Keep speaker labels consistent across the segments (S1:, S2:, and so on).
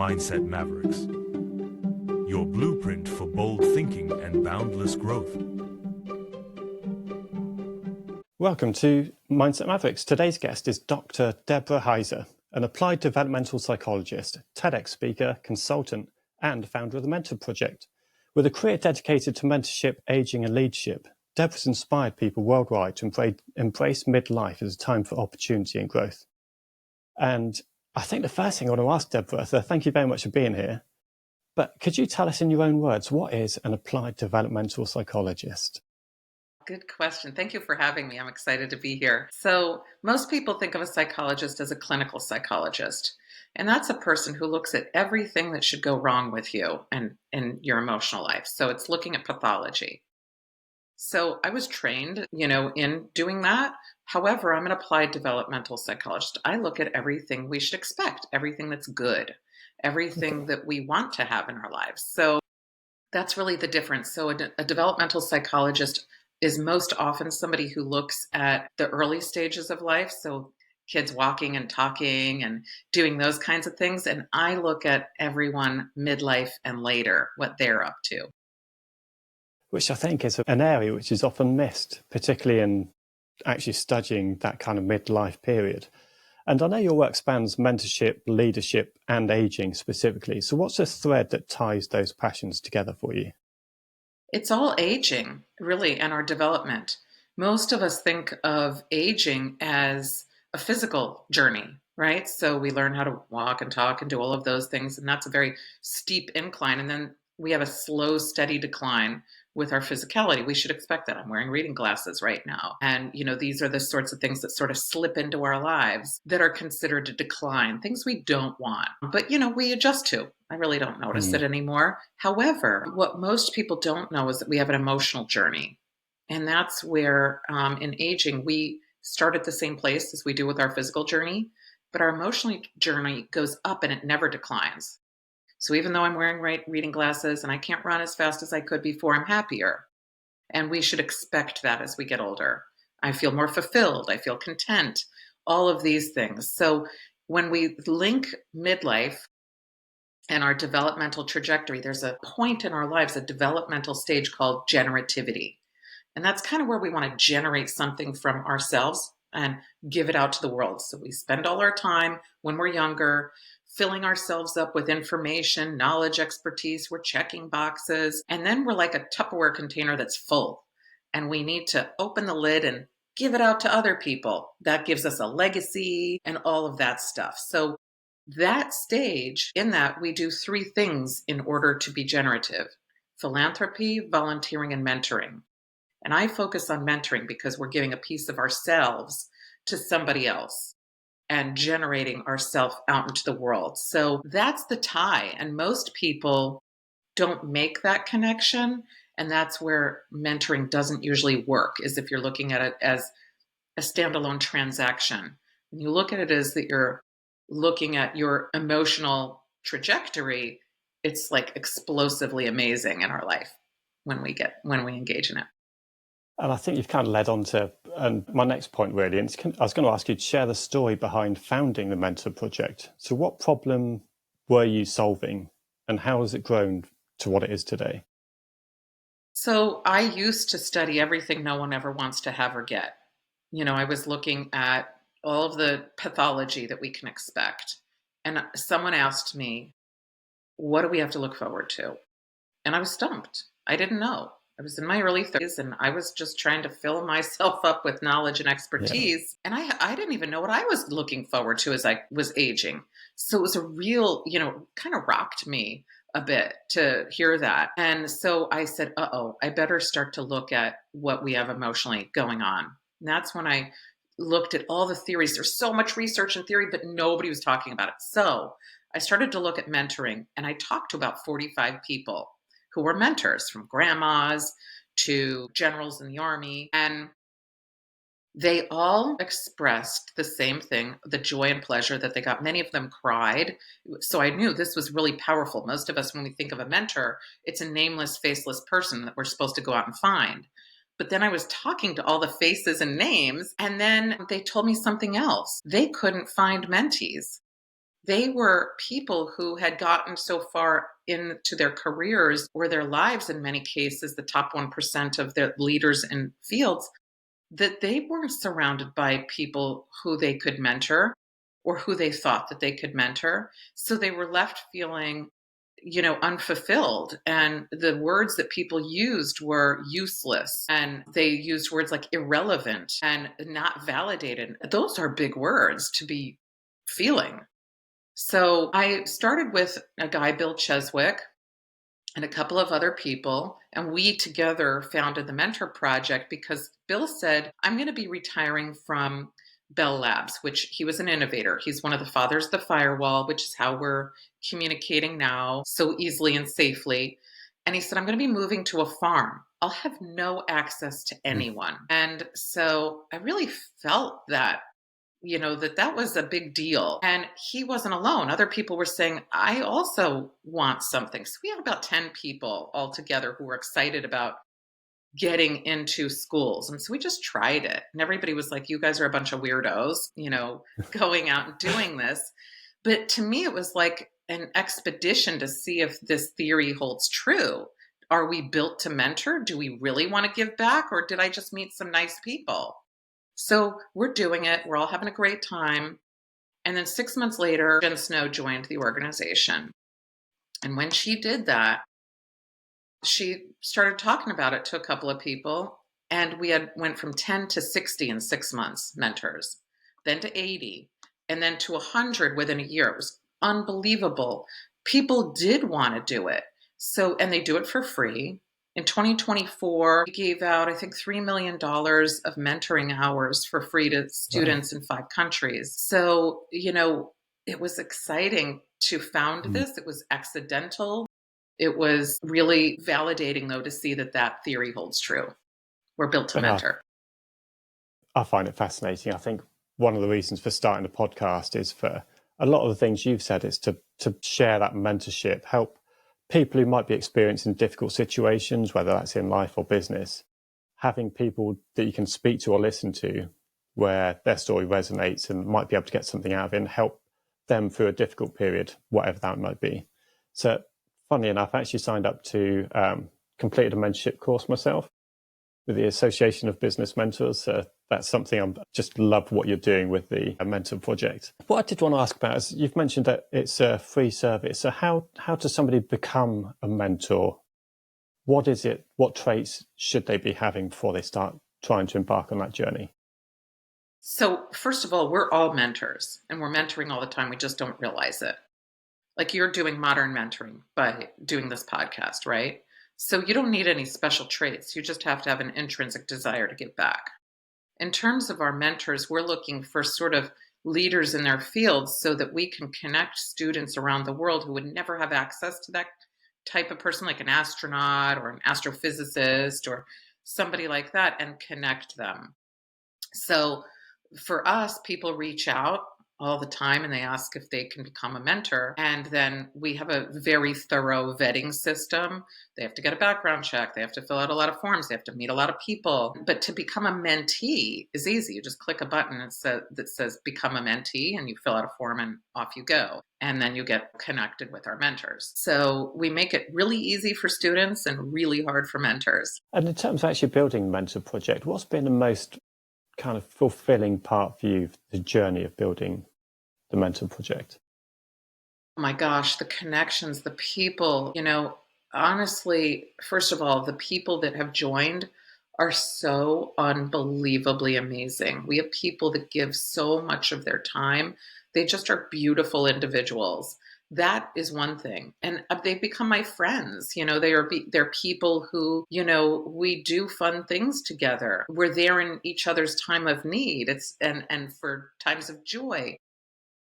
S1: Mindset Mavericks, your blueprint for bold thinking and boundless growth.
S2: Welcome to Mindset Mavericks. Today's guest is Dr. Deborah Heiser, an applied developmental psychologist, TEDx speaker, consultant, and founder of the Mentor Project. With a career dedicated to mentorship, aging, and leadership, Deborah's inspired people worldwide to embrace midlife as a time for opportunity and growth. And I think the first thing I want to ask Deborah, so thank you very much for being here, but could you tell us in your own words, what is an applied developmental psychologist?
S3: Good question. Thank you for having me. I'm excited to be here. So most people think of a psychologist as a clinical psychologist. And that's a person who looks at everything that should go wrong with you and in your emotional life. So it's looking at pathology. So I was trained, in doing that. However, I'm an applied developmental psychologist. I look at everything we should expect, everything that's good, everything that we want to have in our lives. So that's really the difference. So a developmental psychologist is most often somebody who looks at the early stages of life. So kids walking and talking and doing those kinds of things. And I look at everyone midlife and later, what they're up to.
S2: Which I think is an area which is often missed, particularly in actually studying that kind of midlife period. And I know your work spans mentorship, leadership, and aging specifically. So what's the thread that ties those passions together for you?
S3: It's all aging, really, and our development. Most of us think of aging as a physical journey, right? So we learn how to walk and talk and do all of those things, and that's a very steep incline. And then we have a slow, steady decline with our physicality. We should expect that. I'm wearing reading glasses right now. And, these are the sorts of things that sort of slip into our lives that are considered a decline, things we don't want. But, we adjust to. I really don't notice it anymore. However, what most people don't know is that we have an emotional journey. And that's where in aging, we start at the same place as we do with our physical journey, but our emotional journey goes up and it never declines. So even though I'm wearing reading glasses and I can't run as fast as I could before, I'm happier. And we should expect that as we get older. I feel more fulfilled. I feel content, all of these things. So when we link midlife and our developmental trajectory, there's a point in our lives, a developmental stage called generativity. And that's kind of where we want to generate something from ourselves and give it out to the world. So we spend all our time when we're younger filling ourselves up with information, knowledge, expertise. We're checking boxes. And then we're like a Tupperware container that's full. And we need to open the lid and give it out to other people. That gives us a legacy and all of that stuff. So that stage, in that we do three things in order to be generative: philanthropy, volunteering, and mentoring. And I focus on mentoring because we're giving a piece of ourselves to somebody else and generating ourselves out into the world. So that's the tie. And most people don't make that connection. And that's where mentoring doesn't usually work, is if you're looking at it as a standalone transaction. When you look at it as that you're looking at your emotional trajectory, it's like explosively amazing in our life when we engage in it.
S2: And I think you've kind of led on to my next point, really. And I was going to ask you to share the story behind founding the Mentor Project. So what problem were you solving and how has it grown to what it is today?
S3: So I used to study everything no one ever wants to have or get. I was looking at all of the pathology that we can expect. And someone asked me, what do we have to look forward to? And I was stumped. I didn't know. I was in my early 30s and I was just trying to fill myself up with knowledge and expertise. Yeah. And I didn't even know what I was looking forward to as I was aging. So it was a real, kind of rocked me a bit to hear that. And so I said, I better start to look at what we have emotionally going on. And that's when I looked at all the theories. There's so much research and theory, but nobody was talking about it. So I started to look at mentoring and I talked to about 45 people who were mentors, from grandmas to generals in the army. And they all expressed the same thing, the joy and pleasure that they got. Many of them cried. So I knew this was really powerful. Most of us, when we think of a mentor, it's a nameless, faceless person that we're supposed to go out and find. But then I was talking to all the faces and names, and then they told me something else. They couldn't find mentees. They were people who had gotten so far into their careers or their lives, in many cases, the top 1% of the leaders in fields, that they weren't surrounded by people who they could mentor or who they thought that they could mentor. So they were left feeling, unfulfilled. And the words that people used were useless. And they used words like irrelevant and not validated. Those are big words to be feeling. So I started with a guy, Bill Cheswick, and a couple of other people, and we together founded the Mentor Project because Bill said, I'm going to be retiring from Bell Labs, which he was an innovator. He's one of the fathers of the firewall, which is how we're communicating now so easily and safely. And he said, I'm going to be moving to a farm. I'll have no access to anyone. And so I really felt that that was a big deal. And he wasn't alone. Other people were saying, I also want something. So we had about 10 people all together who were excited about getting into schools. And so we just tried it. And everybody was like, you guys are a bunch of weirdos, going out and doing this. But to me, it was like an expedition to see if this theory holds true. Are we built to mentor? Do we really want to give back? Or did I just meet some nice people? So we're doing it. We're all having a great time. And then 6 months later, Jen Snow joined the organization. And when she did that, she started talking about it to a couple of people. And we went from 10 to 60 in 6 months, mentors, then to 80, and then to 100 within a year. It was unbelievable. People did want to do it. So, and they do it for free. In 2024, we gave out, I think, $3 million of mentoring hours for free to students in 5 countries. So, it was exciting to found this. It was accidental. It was really validating, though, to see that theory holds true. We're built to mentor.
S2: I find it fascinating. I think one of the reasons for starting the podcast is for a lot of the things you've said is to share that mentorship, help people who might be experiencing difficult situations, whether that's in life or business, having people that you can speak to or listen to where their story resonates and might be able to get something out of it and help them through a difficult period, whatever that might be. So funny enough, I actually signed up to completed a mentorship course myself with the Association of Business Mentors. That's something I just love what you're doing with the Mentor Project. What I did want to ask about is you've mentioned that it's a free service. So how does somebody become a mentor? What is it? What traits should they be having before they start trying to embark on that journey?
S3: So first of all, we're all mentors and we're mentoring all the time. We just don't realize it. Like you're doing modern mentoring by doing this podcast, right? So you don't need any special traits. You just have to have an intrinsic desire to give back. In terms of our mentors, we're looking for sort of leaders in their fields so that we can connect students around the world who would never have access to that type of person, like an astronaut or an astrophysicist or somebody like that, and connect them. So for us, people reach out all the time and they ask if they can become a mentor. And then we have a very thorough vetting system. They have to get a background check. They have to fill out a lot of forms. They have to meet a lot of people. But to become a mentee is easy. You just click a button that says become a mentee and you fill out a form and off you go. And then you get connected with our mentors. So we make it really easy for students and really hard for mentors.
S2: And in terms of actually building the Mentor Project, what's been the most kind of fulfilling part for you, the journey of building the Mentor Project?
S3: Oh my gosh, the connections, the people, honestly, first of all, the people that have joined are so unbelievably amazing. We have people that give so much of their time. They just are beautiful individuals. That is one thing. And they've become my friends. They're people who, we do fun things together. We're there in each other's time of need. And for times of joy.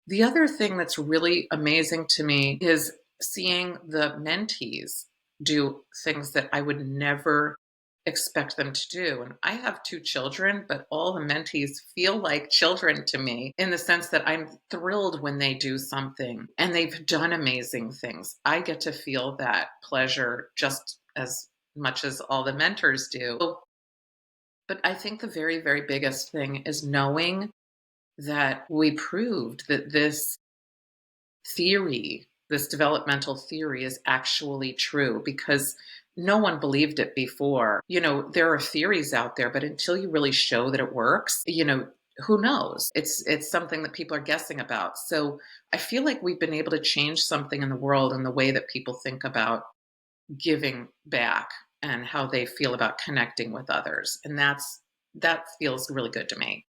S3: The other thing that's really amazing to me is seeing the mentees do things that I would never expect them to do. And I have 2 children, but all the mentees feel like children to me in the sense that I'm thrilled when they do something and they've done amazing things. I get to feel that pleasure just as much as all the mentors do. But I think the very, very biggest thing is knowing that we proved that this theory, this developmental theory, is actually true, because no one believed it before. There are theories out there, but until you really show that it works, who knows? It's something that people are guessing about. So I feel like we've been able to change something in the world in the way that people think about giving back and how they feel about connecting with others. And that feels really good to me.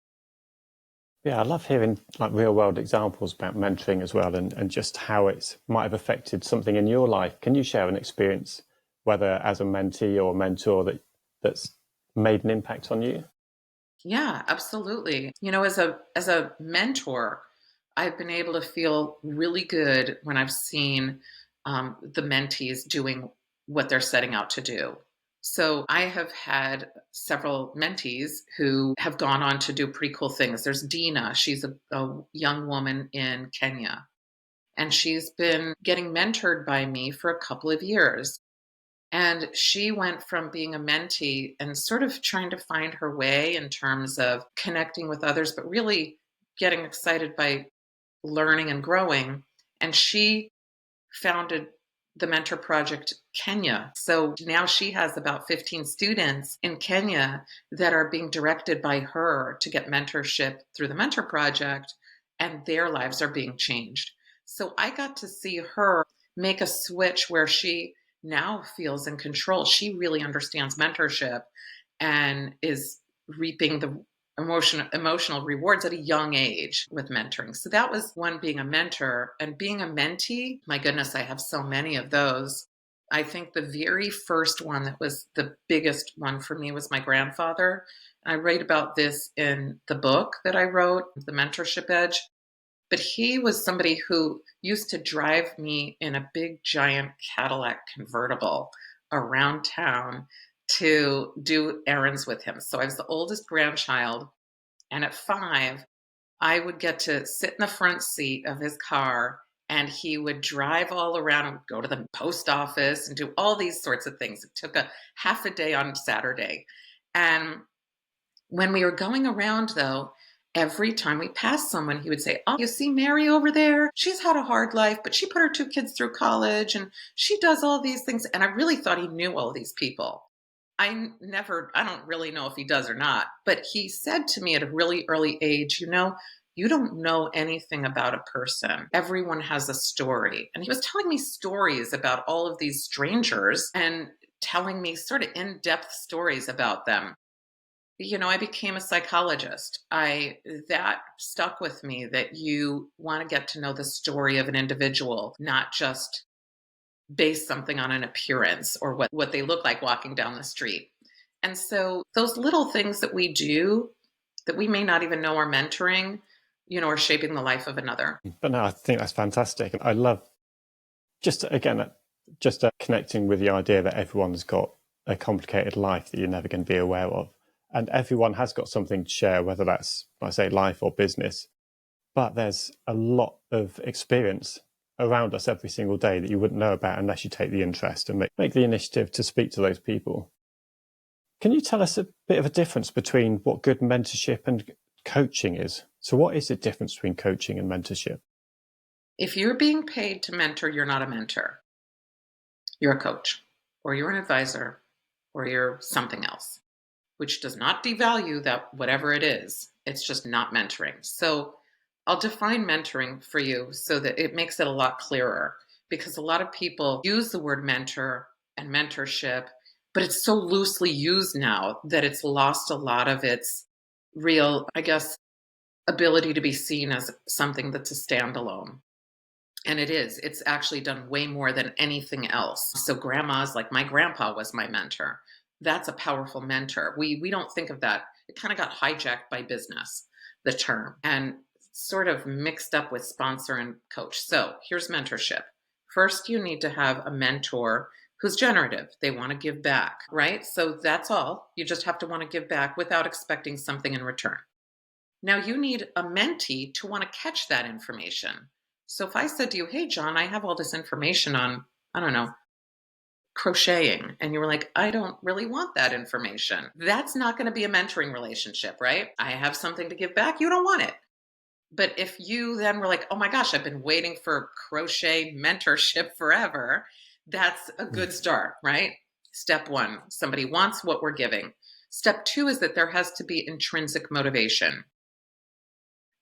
S2: Yeah, I love hearing like real world examples about mentoring as well, and just how it might have affected something in your life. Can you share an experience, whether as a mentee or mentor, that's made an impact on you?
S3: Yeah, absolutely. As a mentor, I've been able to feel really good when I've seen the mentees doing what they're setting out to do. So I have had several mentees who have gone on to do pretty cool things. There's Dina. She's a young woman in Kenya, and she's been getting mentored by me for a couple of years. And she went from being a mentee and sort of trying to find her way in terms of connecting with others, but really getting excited by learning and growing. And she founded the Mentor Project Kenya. So now she has about 15 students in Kenya that are being directed by her to get mentorship through the Mentor Project, and their lives are being changed. So I got to see her make a switch where she now feels in control. She really understands mentorship and is reaping the emotional rewards at a young age with mentoring. So that was one, being a mentor. And being a mentee, my goodness, I have so many of those. I think the very first one that was the biggest one for me was my grandfather. I write about this in the book that I wrote, The Mentorship Edge. But he was somebody who used to drive me in a big giant Cadillac convertible around town to do errands with him. So I was the oldest grandchild. And at 5, I would get to sit in the front seat of his car, and he would drive all around and go to the post office and do all these sorts of things. It took a half a day on Saturday. And when we were going around, though, every time we passed someone, he would say, "Oh, you see Mary over there? She's had a hard life, but she put her 2 kids through college and she does all these things." And I really thought he knew all these people. I don't really know if he does or not, but he said to me at a really early age, you don't know anything about a person. Everyone has a story. And he was telling me stories about all of these strangers and telling me sort of in-depth stories about them. I became a psychologist. That stuck with me, that you want to get to know the story of an individual, not just base something on an appearance or what they look like walking down the street. And so those little things that we do that we may not even know are mentoring, are shaping the life of another.
S2: But no, I think that's fantastic. I love just connecting with the idea that everyone's got a complicated life that you're never going to be aware of. And everyone has got something to share, whether that's, I say, life or business. But there's a lot of experience around us every single day that you wouldn't know about unless you take the interest and make the initiative to speak to those people. Can you tell us a bit of a difference between what good mentorship and coaching is? So what is the difference between coaching and mentorship?
S3: If you're being paid to mentor, you're not a mentor. You're a coach, or you're an advisor, or you're something else, which does not devalue that whatever it is. It's just not mentoring. So I'll define mentoring for you so that it makes it a lot clearer, because a lot of people use the word mentor and mentorship, but it's so loosely used now that it's lost a lot of its real, I guess, ability to be seen as something that's a standalone. And it is. It's actually done way more than anything else. So grandmas, like my grandpa was my mentor. That's a powerful mentor. We don't think of that. It kind of got hijacked by business, the term, and sort of mixed up with sponsor and coach. So here's mentorship. First, you need to have a mentor who's generative. They want to give back, right? So that's all. You just have to want to give back without expecting something in return. Now you need a mentee to want to catch that information. So if I said to you, "Hey, John, I have all this information on, I don't know, crocheting," and you were like, "I don't really want that information," that's not going to be a mentoring relationship, right? I have something to give back. You don't want it. But if you then were like, oh my gosh, I've been waiting for crochet mentorship forever, that's a
S2: Mm.
S3: good start, right? Step one, somebody wants what we're giving. Step two is that there has to be intrinsic motivation.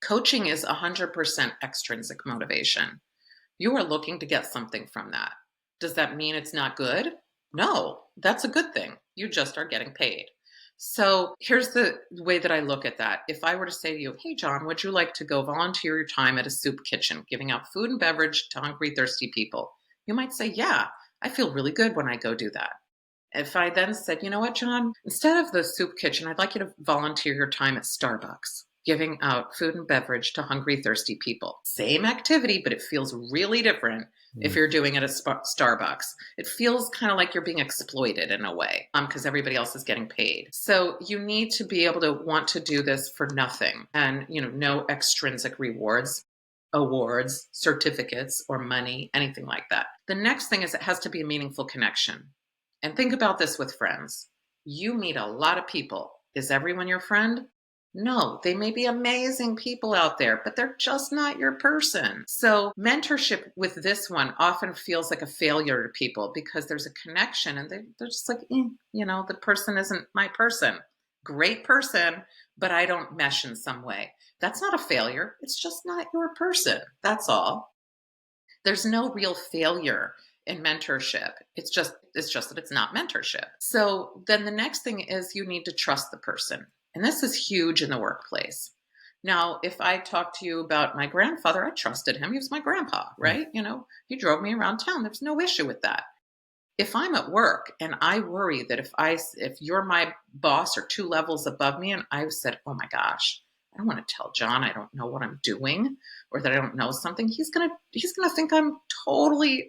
S3: Coaching is 100% extrinsic motivation. You are looking to get something from that. Does that mean it's not good? No, that's a good thing. You just are getting paid. So here's the way that I look at that. If I were to say to you, hey, John, would you like to go volunteer your time at a soup kitchen, giving out food and beverage to hungry, thirsty people? You might say, yeah, I feel really good when I go do that. If I then said, you know what, John, instead of the soup kitchen, I'd like you to volunteer your time at Starbucks, giving out food and beverage to hungry, thirsty people. Same activity, but it feels really different if
S2: Mm.
S3: you're doing it at Starbucks. It feels kind of like you're being exploited in a way because everybody else is getting paid. So you need to be able to want to do this for nothing and, no extrinsic rewards, awards, certificates, or money, anything like that. The next thing is it has to be a meaningful connection. And think about this with friends. You meet a lot of people. Is everyone your friend? No, they may be amazing people out there, but they're just not your person. So, mentorship with this one often feels like a failure to people because there's a connection and they're just like, the person isn't my person. Great person, but I don't mesh in some way. That's not a failure. It's just not your person. That's all. There's no real failure in mentorship. It's just that it's not mentorship. So then the next thing is you need to trust the person. And this is huge in the workplace. Now, if I talk to you about my grandfather, I trusted him. He was my grandpa,
S2: Mm.
S3: right? He drove me around town. There's no issue with that. If I'm at work and I worry that if you're my boss or two levels above me and I said, oh my gosh, I don't want to tell John I don't know what I'm doing or that I don't know something, he's gonna think I'm totally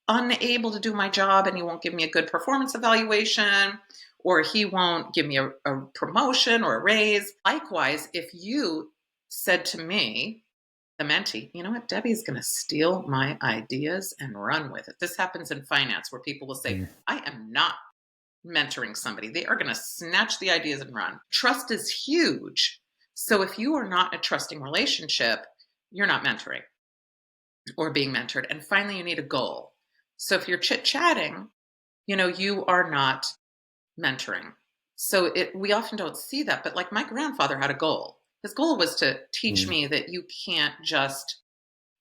S3: unable to do my job and he won't give me a good performance evaluation or he won't give me a promotion or a raise. Likewise, if you said to me, the mentee, you know what, Debbie's going to steal my ideas and run with it. This happens in finance where people will say,
S2: Mm.
S3: I am not mentoring somebody. They are going to snatch the ideas and run. Trust is huge. So if you are not in a trusting relationship, you're not mentoring or being mentored. And finally, you need a goal. So if you're chit-chatting, you are not mentoring. So we often don't see that, but like my grandfather had a goal. His goal was to teach
S2: Mm.
S3: me that you can't just,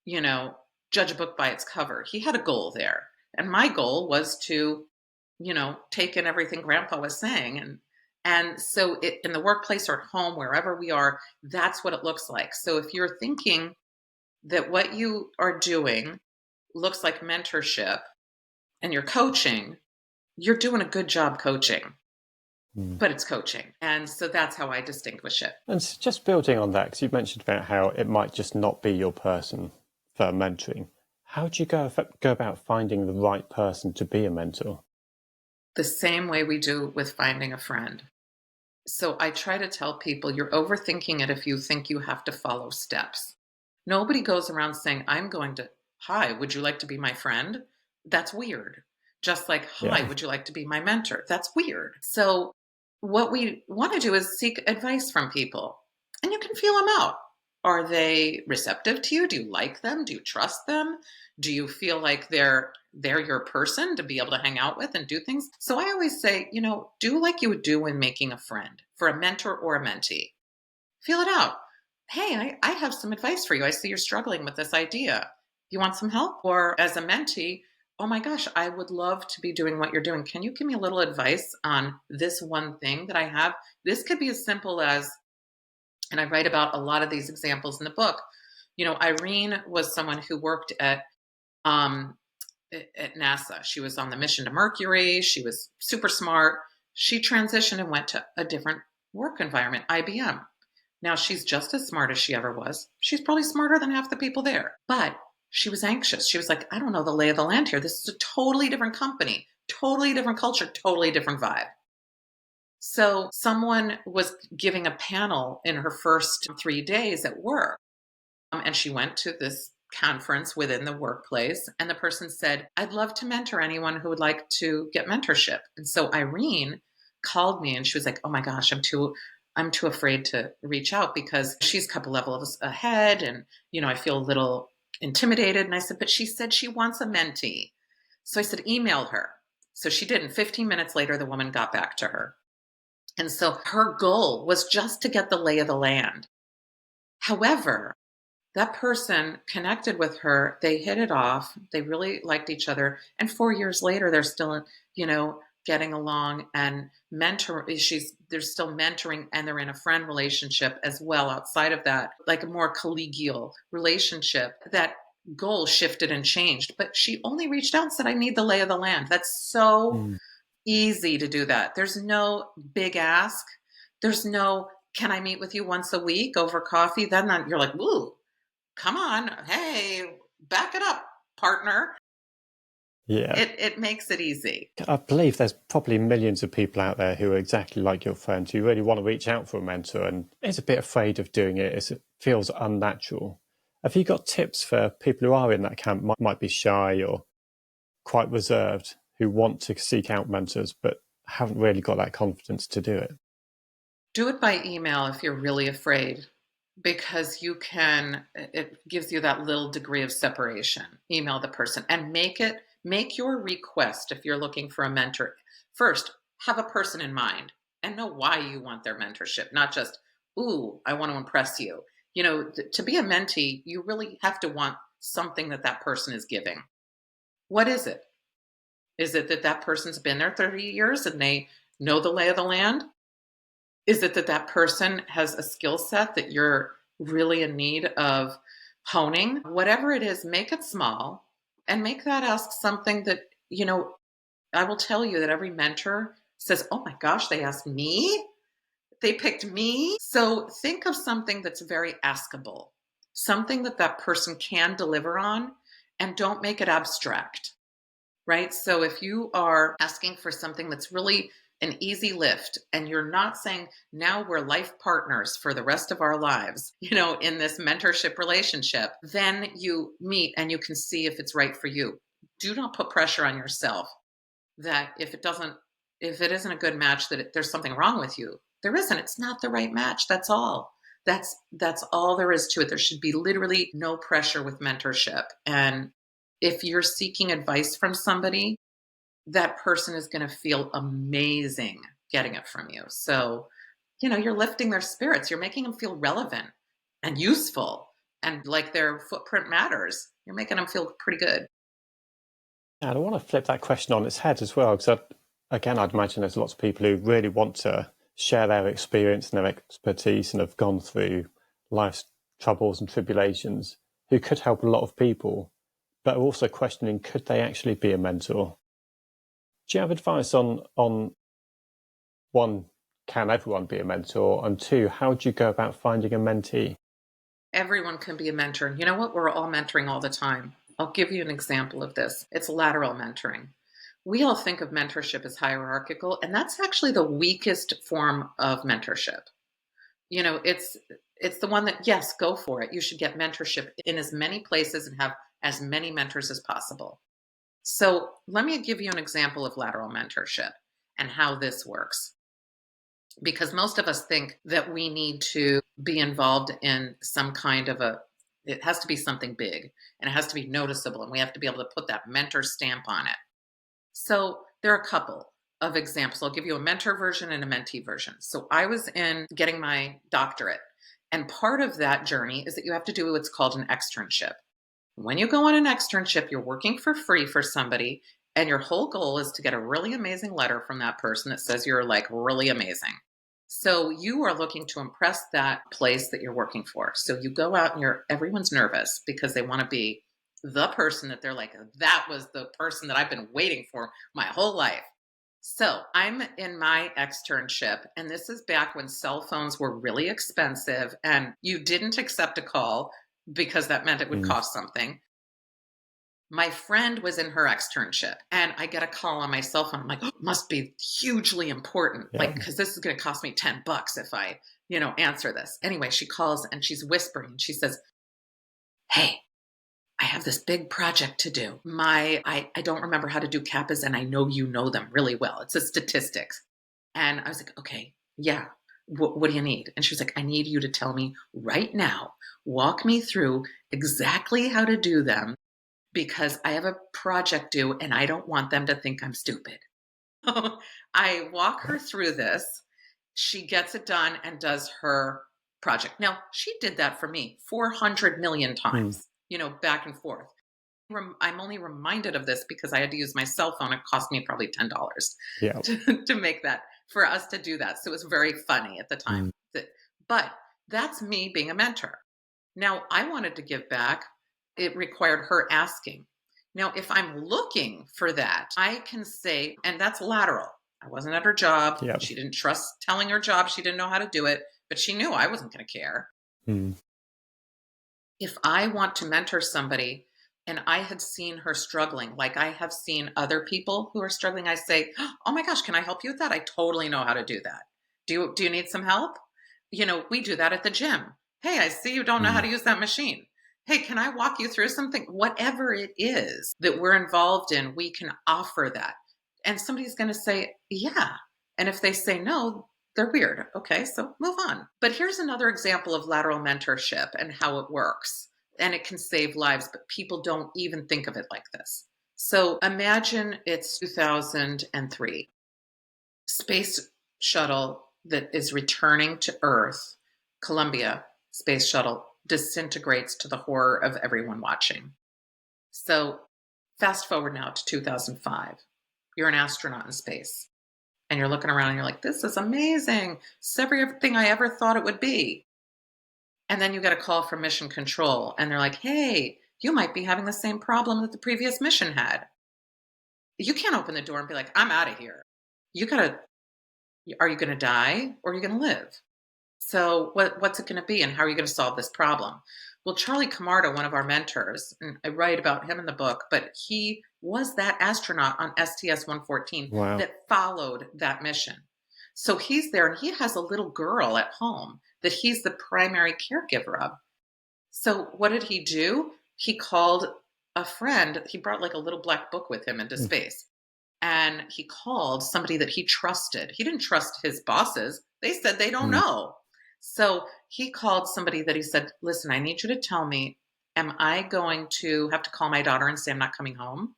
S3: you know, judge a book by its cover. He had a goal there. And my goal was to, take in everything grandpa was saying. And so in the workplace or at home, wherever we are, that's what it looks like. So if you're thinking that what you are doing looks like mentorship and you're coaching, you're doing a good job coaching,
S2: Mm.
S3: but it's coaching. And so that's how I distinguish it.
S2: And just building on that, because you mentioned about how it might just not be your person for mentoring. How do you go about finding the right person to be a mentor?
S3: The same way we do with finding a friend. So I try to tell people you're overthinking it if you think you have to follow steps. Nobody goes around saying, I'm going to, hi, would you like to be my friend? That's weird. Just like, hi,
S2: Yeah.
S3: would you like to be my mentor? That's weird. So what we want to do is seek advice from people and you can feel them out. Are they receptive to you? Do you like them? Do you trust them? Do you feel like they're your person to be able to hang out with and do things? So I always say, do like you would do when making a friend for a mentor or a mentee. Feel it out. Hey, I have some advice for you. I see you're struggling with this idea. You want some help? Or as a mentee, oh my gosh, I would love to be doing what you're doing. Can you give me a little advice on this one thing that I have? This could be as simple as, and I write about a lot of these examples in the book. Irene was someone who worked um, at NASA. She was on the mission to Mercury. She was super smart. She transitioned and went to a different work environment, IBM. Now she's just as smart as she ever was. She's probably smarter than half the people there. But she was anxious. She was like, I don't know the lay of the land here. This is a totally different company, totally different culture, totally different vibe. So someone was giving a panel in her first 3 days at work. And she went to this conference within the workplace. And the person said, I'd love to mentor anyone who would like to get mentorship. And so Irene called me and she was like, oh my gosh, I'm too I'm too afraid to reach out because she's a couple levels ahead and, I feel a little intimidated. And I said, but she said she wants a mentee. So I said, email her. So she did. And 15 minutes later, the woman got back to her. And so her goal was just to get the lay of the land. However, that person connected with her. They hit it off. They really liked each other. And 4 years later, they're still, getting along and they're still mentoring, and they're in a friend relationship as well outside of that, like a more collegial relationship. That goal shifted and changed, but she only reached out and said, I need the lay of the land. That's so easy to do that. There's no big ask. There's no, can I meet with you once a week over coffee? Then you're like, woo, come on. Hey, back it up, partner.
S2: Yeah.
S3: It makes it easy.
S2: I believe there's probably millions of people out there who are exactly like your friend, who really want to reach out for a mentor and is a bit afraid of doing it as it feels unnatural. Have you got tips for people who are in that camp, might be shy or quite reserved, who want to seek out mentors but haven't really got that confidence to do it?
S3: Do it by email if you're really afraid, because it gives you that little degree of separation. Email the person and make your request. If you're looking for a mentor, first have a person in mind and know why you want their mentorship, not just, ooh, I want to impress you. To be a mentee, you really have to want something that person is giving. What is it? Is it that person's been there 30 years and they know the lay of the land? Is it that person has a skill set that you're really in need of honing? Whatever it is, make it small and make that ask something that, I will tell you that every mentor says, oh my gosh, they asked me? They picked me? So think of something that's very askable, something that person can deliver on, and don't make it abstract, right? So if you are asking for something that's really an easy lift, and you're not saying, now we're life partners for the rest of our lives, in this mentorship relationship, then you meet and you can see if it's right for you. Do not put pressure on yourself that if it isn't a good match, that there's something wrong with you. There isn't. It's not the right match. That's all. That's all there is to it. There should be literally no pressure with mentorship. And if you're seeking advice from somebody, that person is going to feel amazing getting it from you. So, you're lifting their spirits. You're making them feel relevant and useful and like their footprint matters. You're making them feel pretty good.
S2: And I want to flip that question on its head as well, because I'd imagine there's lots of people who really want to share their experience and their expertise and have gone through life's troubles and tribulations, who could help a lot of people, but are also questioning, could they actually be a mentor? Do you have advice on one, can everyone be a mentor? And two, how do you go about finding a mentee?
S3: Everyone can be a mentor. And you know what? We're all mentoring all the time. I'll give you an example of this. It's lateral mentoring. We all think of mentorship as hierarchical, and that's actually the weakest form of mentorship. It's the one that, yes, go for it. You should get mentorship in as many places and have as many mentors as possible. So let me give you an example of lateral mentorship and how this works. Because most of us think that we need to be involved in some kind of it has to be something big and it has to be noticeable and we have to be able to put that mentor stamp on it. So there are a couple of examples. I'll give you a mentor version and a mentee version. So I was in getting my doctorate, and part of that journey is that you have to do what's called an externship. When you go on an externship, you're working for free for somebody, and your whole goal is to get a really amazing letter from that person that says you're like really amazing. So you are looking to impress that place that you're working for. So you go out and everyone's nervous because they want to be the person that they're like, that was the person that I've been waiting for my whole life. So I'm in my externship, and this is back when cell phones were really expensive and you didn't accept a call because that meant it would cost something. My friend was in her externship, and I get a call on my cell phone. I'm like, oh, it must be hugely important, because this is going to cost me $10 if I, answer this. Anyway, she calls and she's whispering. She says, hey, I have this big project to do. I don't remember how to do kappas, and I know you know them really well. It's a statistics. And I was like, okay, yeah. What do you need? And she was like, I need you to tell me right now, walk me through exactly how to do them because I have a project due and I don't want them to think I'm stupid. I walk her through this. She gets it done and does her project. Now, she did that for me 400 million
S2: Mm.
S3: times, back and forth. I'm only reminded of this because I had to use my cell phone. It cost me probably $10
S2: Yeah.
S3: to make that, for us to do that. So it was very funny at the time.
S2: Mm.
S3: But that's me being a mentor. Now, I wanted to give back. It required her asking. Now, if I'm looking for that, I can say, and that's lateral. I wasn't at her job.
S2: Yeah.
S3: She didn't trust telling her job. She didn't know how to do it, but she knew I wasn't going to care.
S2: Mm.
S3: If I want to mentor somebody and I had seen her struggling, like I have seen other people who are struggling, I say, oh my gosh, can I help you with that? I totally know how to do that. Do you need some help? We do that at the gym. Hey, I see you don't know how to use that machine. Hey, can I walk you through something? Whatever it is that we're involved in, we can offer that. And somebody's going to say, yeah. And if they say no, they're weird. Okay, so move on. But here's another example of lateral mentorship and how it works. And it can save lives, but people don't even think of it like this. So imagine it's 2003. Space shuttle that is returning to Earth, Columbia space shuttle, disintegrates to the horror of everyone watching. So fast forward now to 2005. You're an astronaut in space and you're looking around and you're like, this is amazing. It's everything I ever thought it would be. And then you get a call from mission control and they're like, hey, you might be having the same problem that the previous mission had. You can't open the door and be like, I'm out of here. Are you going to die or are you going to live? So what's it going to be and how are you going to solve this problem? Well, Charlie Camardo, one of our mentors, and I write about him in the book, but he was that astronaut on STS-114
S2: Wow.
S3: that followed that mission. So he's there and he has a little girl at home that he's the primary caregiver of. So what did he do? He called a friend. He brought like a little black book with him into space. And he called somebody that he trusted. He didn't trust his bosses. They said they don't know. So he called somebody that he said, listen, I need you to tell me, am I going to have to call my daughter and say I'm not coming home?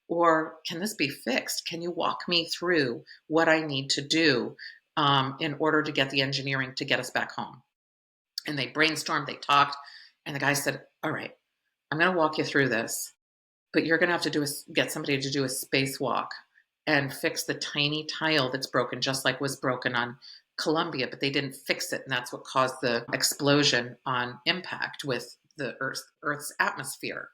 S3: Or can this be fixed? Can you walk me through what I need to do in order to get the engineering to get us back home? And they brainstormed, they talked, and the guy said, all right, I'm going to walk you through this, but you're going to have to get somebody to do a spacewalk and fix the tiny tile that's broken, just like was broken on Columbia, but they didn't fix it. And that's what caused the explosion on impact with the Earth's atmosphere.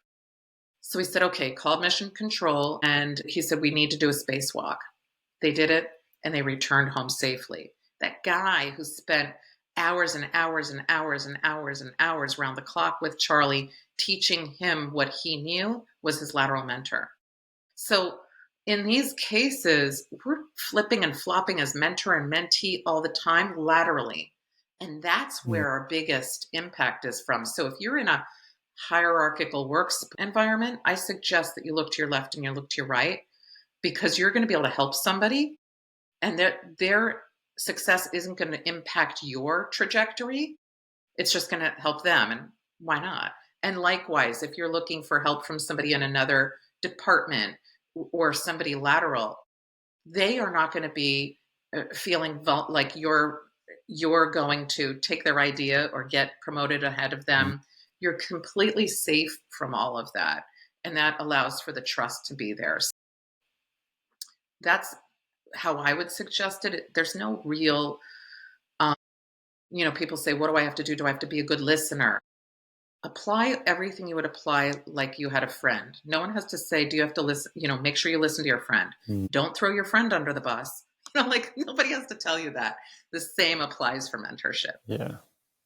S3: So he said, okay, called mission control. And he said, we need to do a spacewalk. They did it and they returned home safely. That guy who spent hours and hours and hours and hours and hours around the clock with Charlie, teaching him what he knew, was his lateral mentor. So in these cases, we're flipping and flopping as mentor and mentee all the time laterally. And that's where our biggest impact is from. So if you're in a hierarchical works environment, I suggest that you look to your left and you look to your right, because you're going to be able to help somebody and their success isn't going to impact your trajectory. It's just going to help them. And why not? And likewise, if you're looking for help from somebody in another department or somebody lateral, they are not going to be feeling like you're going to take their idea or get promoted ahead of them. You're completely safe from all of that. And that allows for the trust to be there. So that's how I would suggest it. There's no real, people say, what do I have to do? Do I have to be a good listener? Apply everything you would apply like you had a friend. No one has to say, do you have to listen? Make sure you listen to your friend. Don't throw your friend under the bus. Like nobody has to tell you that. The same applies for mentorship.
S2: Yeah.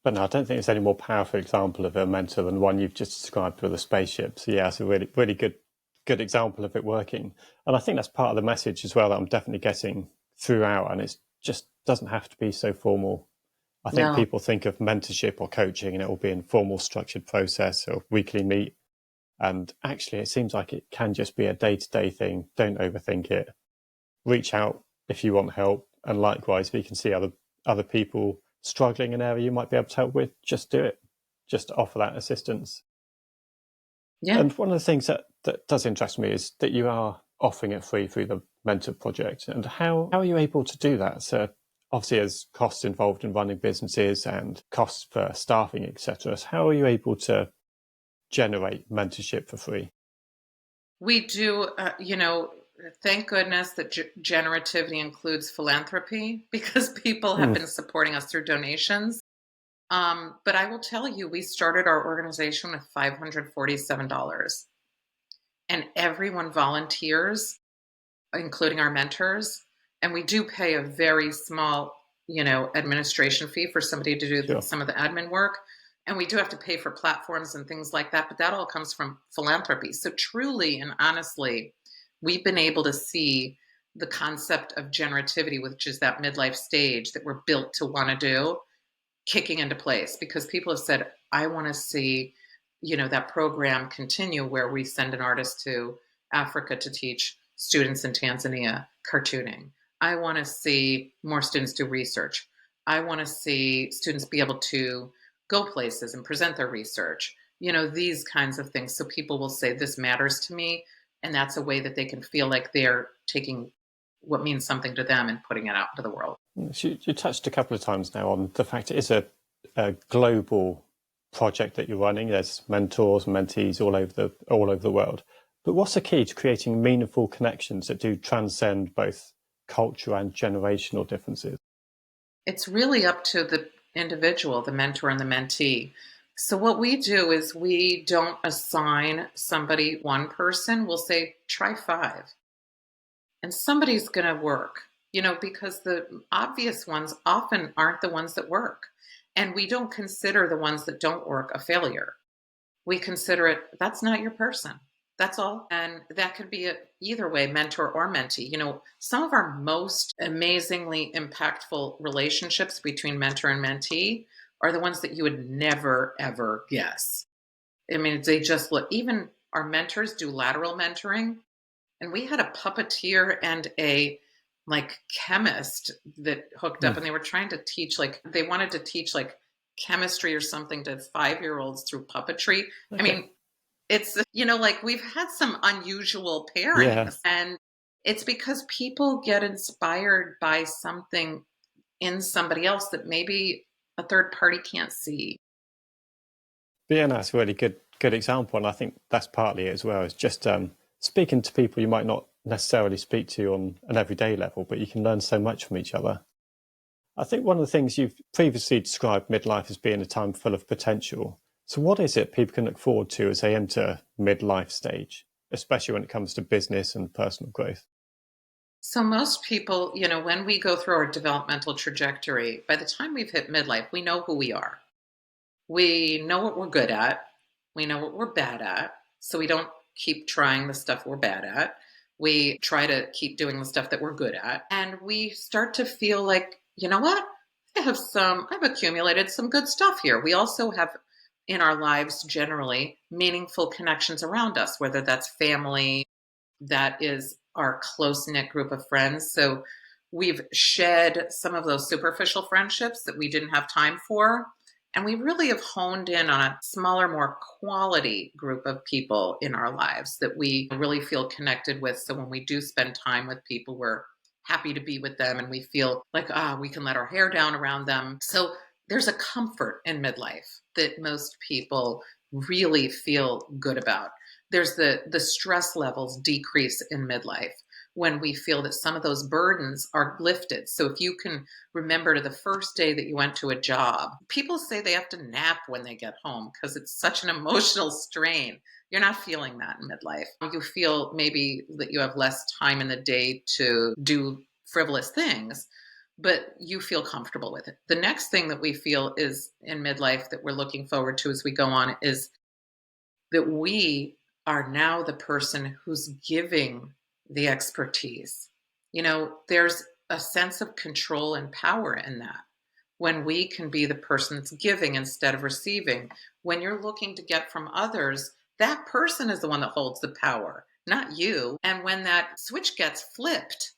S2: But no, I don't think there's any more powerful example of a mentor than the one you've just described with the spaceship. So yeah, it's a really, really good example of it working. And I think that's part of the message as well that I'm definitely getting throughout. And it just doesn't have to be so formal. I think people think of mentorship or coaching and it will be in formal structured process or weekly meet. And actually it seems like it can just be a day-to-day thing. Don't overthink it. Reach out if you want help. And likewise, we can see other people struggling in an area you might be able to help with, just do it. Just offer that assistance.
S3: Yeah.
S2: And one of the things that does interest me is that you are offering it free through the Mentor project. And how are you able to do that? So obviously there's costs involved in running businesses and costs for staffing, etc. So how are you able to generate mentorship for free?
S3: We do, thank goodness that generativity includes philanthropy because people have been supporting us through donations. But I will tell you, we started our organization with $547, and everyone volunteers, including our mentors. And we do pay a very small, administration fee for somebody to do
S2: Sure.
S3: some of the admin work. And we do have to pay for platforms and things like that, but that all comes from philanthropy. So truly and honestly, we've been able to see the concept of generativity, which is that midlife stage that we're built to want to do, kicking into place because people have said, I want to see, that program continue where we send an artist to Africa to teach students in Tanzania cartooning. I want to see more students do research. I want to see students be able to go places and present their research, these kinds of things. So people will say, this matters to me. And that's a way that they can feel like they're taking what means something to them and putting it out into the world.
S2: You touched a couple of times now on the fact it is a global project that you're running. There's mentors and mentees all over the world. But what's the key to creating meaningful connections that do transcend both culture and generational differences?
S3: It's really up to the individual, the mentor and the mentee. So what we do is we don't assign somebody one person. We'll say, try 5. And somebody's going to work, because the obvious ones often aren't the ones that work. And we don't consider the ones that don't work a failure. We consider it, that's not your person. That's all. And that could be either way, mentor or mentee. Some of our most amazingly impactful relationships between mentor and mentee are the ones that you would never, ever guess. I mean, they just look, even our mentors do lateral mentoring. And we had a puppeteer and a chemist that hooked up, and they were trying to teach, they wanted to teach chemistry or something to 5-year-olds through puppetry.
S2: Okay.
S3: I mean, it's, we've had some unusual pairings,
S2: Yeah.
S3: and it's because people get inspired by something in somebody else that maybe a third party can't see.
S2: But yeah, no, that's a really good example. And I think that's partly it as well. It's just speaking to people you might not necessarily speak to on an everyday level, but you can learn so much from each other. I think one of the things you've previously described midlife as being a time full of potential. So what is it people can look forward to as they enter midlife stage, especially when it comes to business and personal growth?
S3: So most people, when we go through our developmental trajectory, by the time we've hit midlife, we know who we are. We know what we're good at. We know what we're bad at. So we don't keep trying the stuff we're bad at. We try to keep doing the stuff that we're good at. And we start to feel like, you know what? I've accumulated some good stuff here. We also have in our lives generally meaningful connections around us, whether that's family, that is our close-knit group of friends. So we've shed some of those superficial friendships that we didn't have time for. And we really have honed in on a smaller, more quality group of people in our lives that we really feel connected with. So when we do spend time with people, we're happy to be with them and we feel like, we can let our hair down around them. So there's a comfort in midlife that most people really feel good about. There's the stress levels decrease in midlife when we feel that some of those burdens are lifted. So if you can remember to the first day that you went to a job, people say they have to nap when they get home because it's such an emotional strain. You're not feeling that in midlife. You feel maybe that you have less time in the day to do frivolous things, but you feel comfortable with it. The next thing that we feel is in midlife that we're looking forward to as we go on is that we are now the person who's giving the expertise. There's a sense of control and power in that when we can be the person that's giving instead of receiving. When you're looking to get from others, that person is the one that holds the power, not you. And when that switch gets flipped,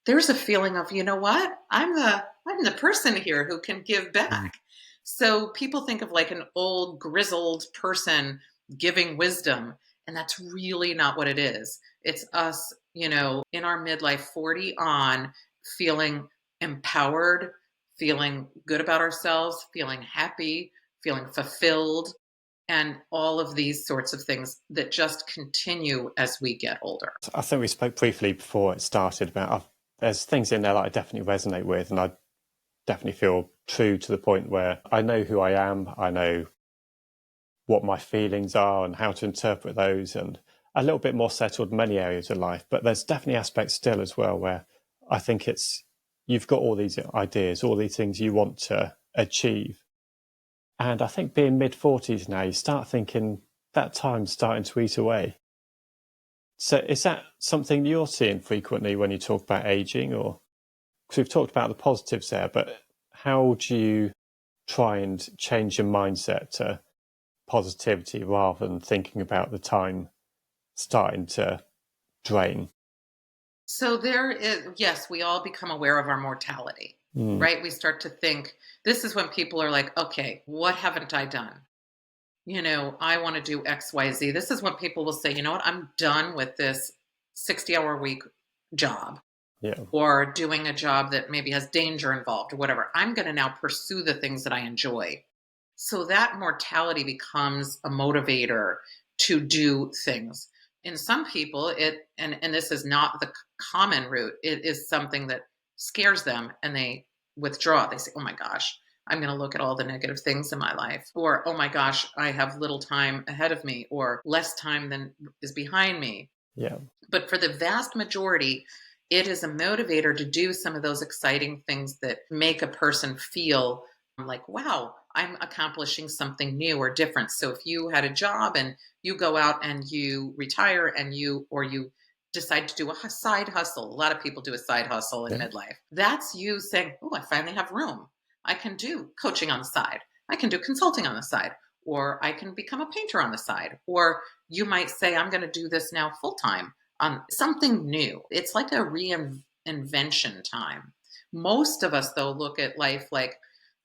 S3: there's a feeling of, you know what? I'm the person here who can give
S2: Mm.
S3: back. So people think of like an old grizzled person giving wisdom, and that's really not what it is. It's us, in our midlife 40 on, feeling empowered, feeling good about ourselves, feeling happy, feeling fulfilled, and all of these sorts of things that just continue as we get older.
S2: I think we spoke briefly before it started about there's things in there that I definitely resonate with, and I definitely feel true to the point where I know who I am, I know what my feelings are and how to interpret those, and a little bit more settled in many areas of life. But there's definitely aspects still as well where I think you've got all these ideas, all these things you want to achieve. And I think being mid-40s now, you start thinking that time's starting to eat away. So is that something you're seeing frequently when you talk about aging? Or because we've talked about the positives there, but how do you try and change your mindset to positivity rather than thinking about the time starting to drain?
S3: So there is, yes, we all become aware of our mortality,
S2: Mm,
S3: right? We start to think, this is when people are like, okay, what haven't I done? I want to do XYZ. This is when people will say, you know what, I'm done with this 60-hour week job,
S2: yeah,
S3: or doing a job that maybe has danger involved or whatever. I'm going to now pursue the things that I enjoy. So that mortality becomes a motivator to do things. In some people, and this is not the common route, it is something that scares them and they withdraw. They say, oh my gosh, I'm going to look at all the negative things in my life. Or, oh my gosh, I have little time ahead of me, or less time than is behind me.
S2: yeah,
S3: But for the vast majority, it is a motivator to do some of those exciting things that make a person feel like, wow, I'm accomplishing something new or different. So if you had a job and you go out and you retire and you decide to do a side hustle. A lot of people do a side hustle in
S2: yeah,
S3: midlife. That's you saying, oh, I finally have room. I can do coaching on the side. I can do consulting on the side, or I can become a painter on the side. Or you might say, I'm going to do this now full time on something new. It's like a reinvention time. Most of us, though, look at life like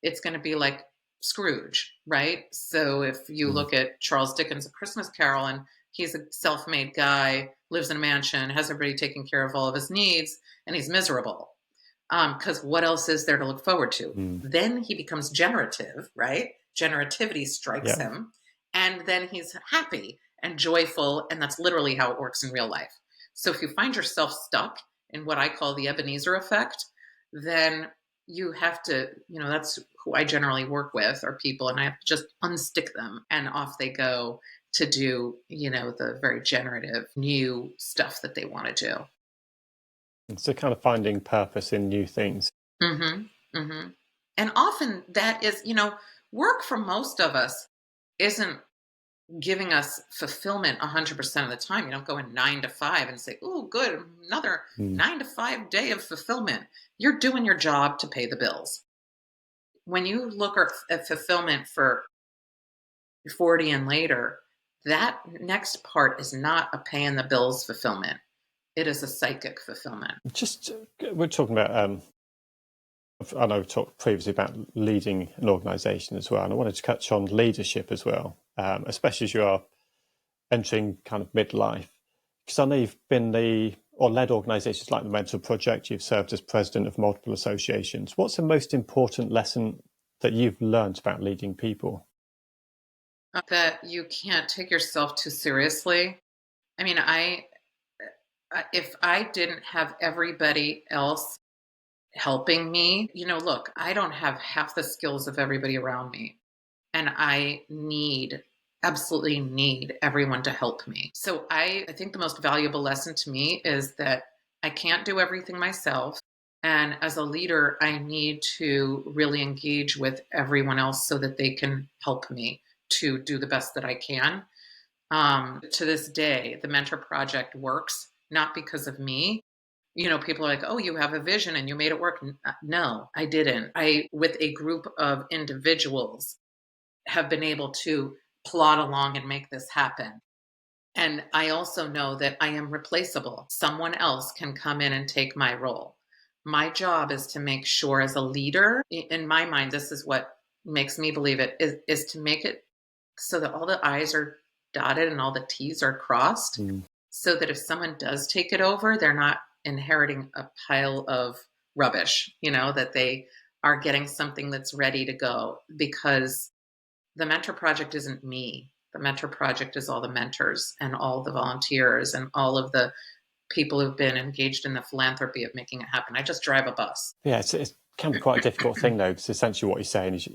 S3: it's going to be like Scrooge, right? So if you
S2: mm,
S3: look at Charles Dickens' A Christmas Carol, and he's a self-made guy, lives in a mansion, has everybody taking care of all of his needs, and he's miserable. Because what else is there to look forward to?
S2: mm,
S3: Then he becomes generative, right? Generativity strikes
S2: yeah.
S3: him, and then he's happy and joyful, and that's literally how it works in real life. So if you find yourself stuck in what I call the Ebenezer effect, then you have to, that's who I generally work with, are people, and I have to just unstick them, and off they go to do, the very generative new stuff that they want to do.
S2: So kind of finding purpose in new things.
S3: Mhm, mhm. And often that is, work for most of us isn't giving us fulfillment 100% of the time. You don't go in 9 to 5 and say, "Oh, good, another
S2: Mm,
S3: 9 to 5 day of fulfillment." You're doing your job to pay the bills. When you look at fulfillment for 40 and later, that next part is not a paying the bills fulfillment. It is a psychic fulfillment.
S2: just we're talking about I know we've talked previously about leading an organization as well, and I wanted to touch on leadership as well, especially as you are entering kind of midlife. Because I know you've been or led organizations like the Mentor Project, you've served as president of multiple associations. What's the most important lesson that you've learned about leading people?
S3: That you can't take yourself too seriously. I mean, if I didn't have everybody else helping me, look, I don't have half the skills of everybody around me. And I absolutely need everyone to help me. So I think the most valuable lesson to me is that I can't do everything myself. And as a leader, I need to really engage with everyone else so that they can help me to do the best that I can. To this day, the Mentor Project works not because of me. People are like, oh, you have a vision and you made it work. No, I didn't. With a group of individuals, have been able to plod along and make this happen. And I also know that I am replaceable. Someone else can come in and take my role. My job is to make sure as a leader, in my mind, this is what makes me believe it, is to make it so that all the I's are dotted and all the T's are crossed,
S2: Mm.
S3: so that if someone does take it over, they're not inheriting a pile of rubbish, that they are getting something that's ready to go. Because the mentor project isn't me. The mentor project is all the mentors and all the volunteers and all of the people who've been engaged in the philanthropy of making it happen. I just drive a bus.
S2: Yeah, it can be quite a difficult thing, though, because essentially what you're saying is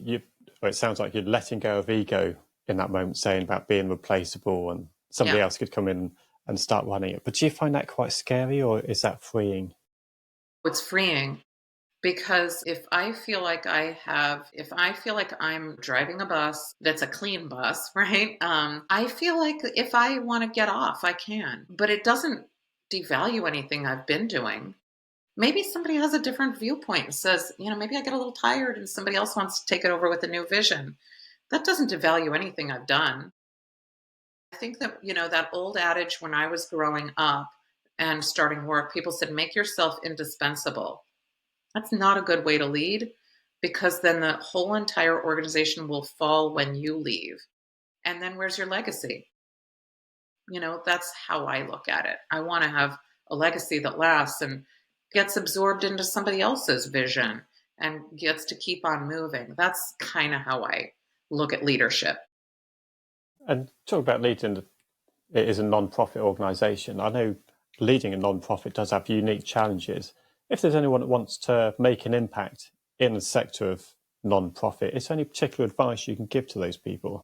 S2: or it sounds like you're letting go of ego in that moment, saying about being replaceable and somebody
S3: Yeah.
S2: else could come in and start running it. But do you find that quite scary, or is that freeing?
S3: It's freeing, because if I feel like I'm driving a bus that's a clean bus, right? I feel like if I want to get off, I can, but it doesn't devalue anything I've been doing. Maybe somebody has a different viewpoint and says, maybe I get a little tired and somebody else wants to take it over with a new vision. That doesn't devalue anything I've done. I think that, that old adage when I was growing up and starting work, people said, make yourself indispensable. That's not a good way to lead, because then the whole entire organization will fall when you leave. And then where's your legacy? That's how I look at it. I want to have a legacy that lasts and gets absorbed into somebody else's vision and gets to keep on moving. That's kind of how I look at leadership.
S2: And talk about leading, it is a non-profit organisation. I know leading a non-profit does have unique challenges. If there's anyone that wants to make an impact in the sector of non-profit, is there any particular advice you can give to those people?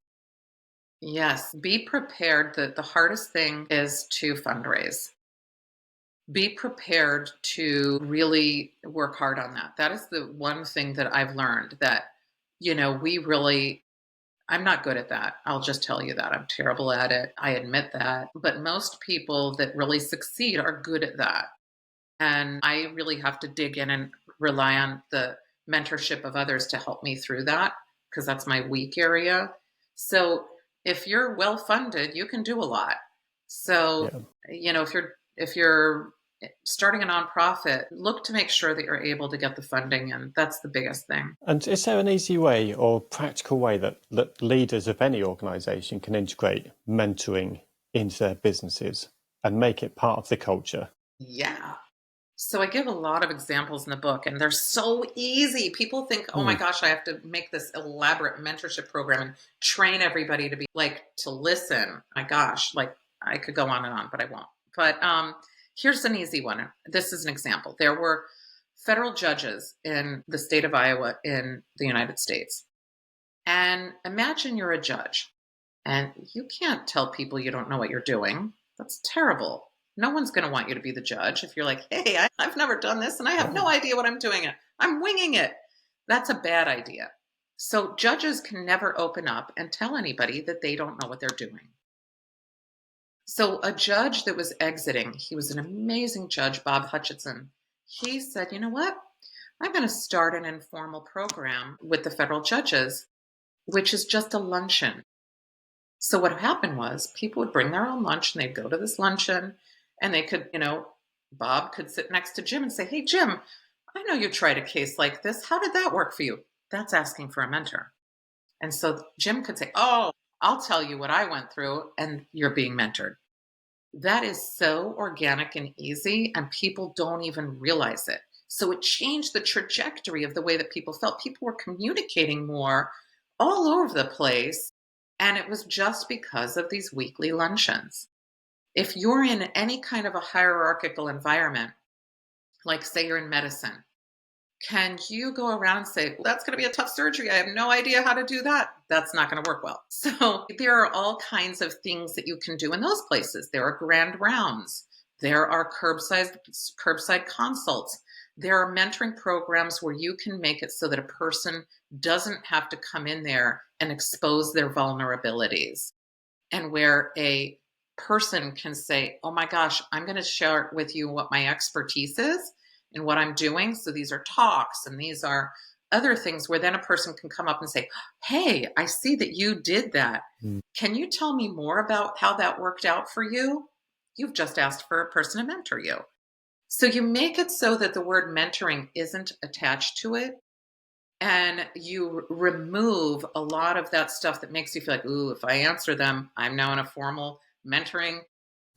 S3: Yes, be prepared that the hardest thing is to fundraise. Be prepared to really work hard on that. That is the one thing that I've learned, that, I'm not good at that. I'll just tell you that. I'm terrible at it. I admit that. But most people that really succeed are good at that. And I really have to dig in and rely on the mentorship of others to help me through that, because that's my weak area. So if you're well funded, you can do a lot. So,
S2: Yeah.
S3: if you're starting a nonprofit, look to make sure that you're able to get the funding, and that's the biggest thing.
S2: And is there an easy way or practical way that leaders of any organisation can integrate mentoring into their businesses and make it part of the culture?
S3: Yeah. So I give a lot of examples in the book, and they're so easy. People think, oh my
S2: Mm.
S3: gosh, I have to make this elaborate mentorship program and train everybody to be to listen. My gosh, I could go on and on, but I won't. But here's an easy one. This is an example. There were federal judges in the state of Iowa in the United States. And imagine you're a judge and you can't tell people you don't know what you're doing. That's terrible. No one's going to want you to be the judge if you're like, hey, I've never done this and I have no idea what I'm doing. I'm winging it. That's a bad idea. So judges can never open up and tell anybody that they don't know what they're doing. So a judge that was exiting, he was an amazing judge, Bob Hutchinson. He said, you know what? I'm going to start an informal program with the federal judges, which is just a luncheon. So what happened was people would bring their own lunch and they'd go to this luncheon and they could, Bob could sit next to Jim and say, hey, Jim, I know you tried a case like this. How did that work for you? That's asking for a mentor. And so Jim could say, oh, I'll tell you what I went through, and you're being mentored. That is so organic and easy, and people don't even realize it. So it changed the trajectory of the way that people felt. People were communicating more all over the place, and it was just because of these weekly luncheons. If you're in any kind of a hierarchical environment, like say you're in medicine, can you go around and say, well, that's going to be a tough surgery. I have no idea how to do that. That's not going to work well. So there are all kinds of things that you can do in those places. There are grand rounds. There are curbside consults. There are mentoring programs where you can make it so that a person doesn't have to come in there and expose their vulnerabilities, and where a person can say, oh my gosh, I'm going to share with you what my expertise is and what I'm doing. So these are talks and these are other things where then a person can come up and say, hey, I see that you did that.
S2: Mm.
S3: Can you tell me more about how that worked out for you? You've just asked for a person to mentor you. So you make it so that the word mentoring isn't attached to it. And you remove a lot of that stuff that makes you feel like, ooh, if I answer them, I'm now in a formal mentoring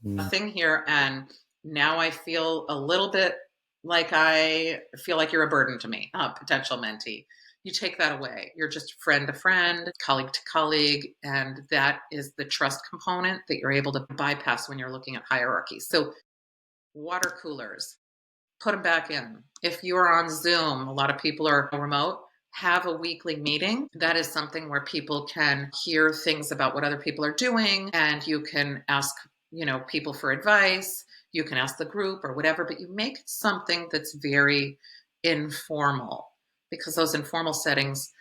S2: Mm.
S3: thing here. And now I feel a little bit like I feel like you're a burden to me, a potential mentee. You take that away. You're just friend to friend, colleague to colleague. And that is the trust component that you're able to bypass when you're looking at hierarchy. So, water coolers, put them back in. If you are on Zoom, a lot of people are remote, have a weekly meeting. That is something where people can hear things about what other people are doing, and you can ask, people for advice. You can ask the group or whatever, but you make it something that's very informal, because those informal settings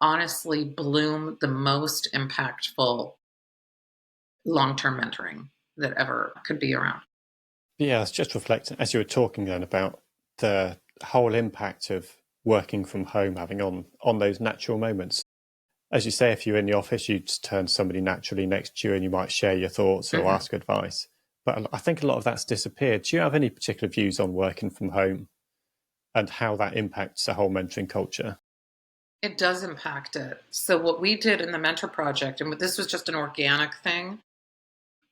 S3: honestly bloom the most impactful long-term mentoring that ever could be around.
S2: Yeah, I was just reflecting as you were talking then about the whole impact of working from home having on those natural moments. As you say, if you're in the office, you just turn to somebody naturally next to you and you might share your thoughts or
S3: Mhm.
S2: ask advice. But I think a lot of that's disappeared. Do you have any particular views on working from home and how that impacts the whole mentoring culture?
S3: It does impact it. So what we did in the mentor project, and this was just an organic thing,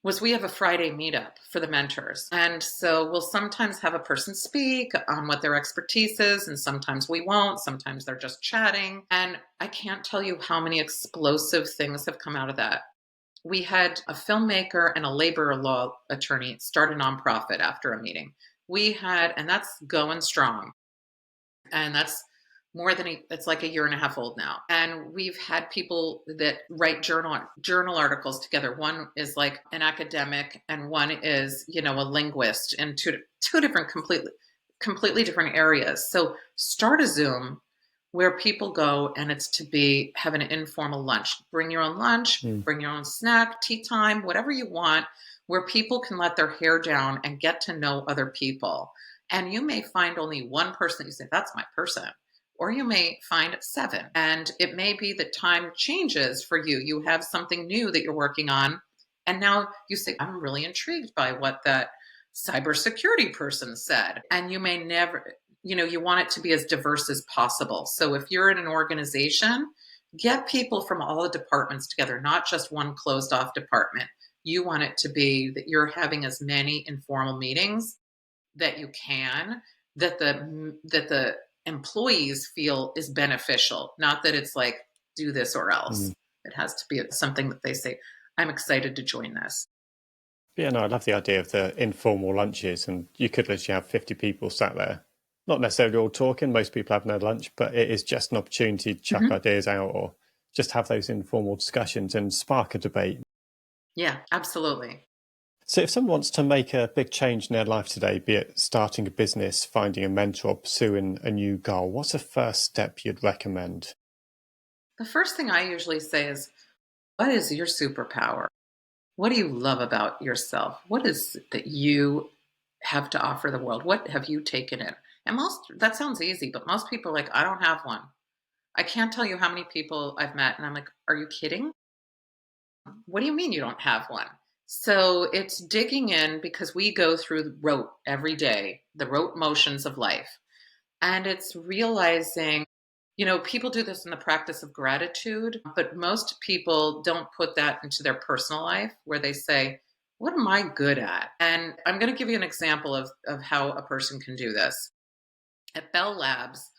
S3: was we have a Friday meetup for the mentors. And so we'll sometimes have a person speak on what their expertise is, and sometimes we won't. Sometimes they're just chatting. And I can't tell you how many explosive things have come out of that. We had a filmmaker and a labor law attorney start a nonprofit after a meeting. And that's going strong. And that's it's like a year and a half old now. And we've had people that write journal articles together. One is like an academic, and one is a linguist, in two different completely different areas. So start a Zoom where people go, and it's to be have an informal lunch. Bring your own lunch,
S2: Mm.
S3: bring your own snack, tea time, whatever you want, where people can let their hair down and get to know other people. And you may find only one person that you say, that's my person. Or you may find seven. And it may be that time changes for you. You have something new that you're working on. And now you say, I'm really intrigued by what that cybersecurity person said. And you may never, you want it to be as diverse as possible. So if you're in an organization, get people from all the departments together, not just one closed off department. You want it to be that you're having as many informal meetings that you can, that the employees feel is beneficial, not that it's like do this or else.
S2: Mm.
S3: It has to be something that they say, I'm excited to join this.
S2: Yeah, no, I love the idea of the informal lunches, and you could literally have 50 people sat there, not necessarily all talking. Most people having their lunch, but it is just an opportunity to chuck
S3: Mhm.
S2: ideas out or just have those informal discussions and spark a debate.
S3: Yeah, absolutely.
S2: So if someone wants to make a big change in their life today, be it starting a business, finding a mentor, or pursuing a new goal, what's the first step you'd recommend?
S3: The first thing I usually say is, what is your superpower? What do you love about yourself? What is it that you have to offer the world? What have you taken in? And that sounds easy, but most people are like, I don't have one. I can't tell you how many people I've met, and I'm like, are you kidding? What do you mean you don't have one? So it's digging in, because we go through the rote every day, the rote motions of life. And it's realizing, people do this in the practice of gratitude, but most people don't put that into their personal life, where they say, what am I good at? And I'm going to give you an example of how a person can do this. At Bell Labs,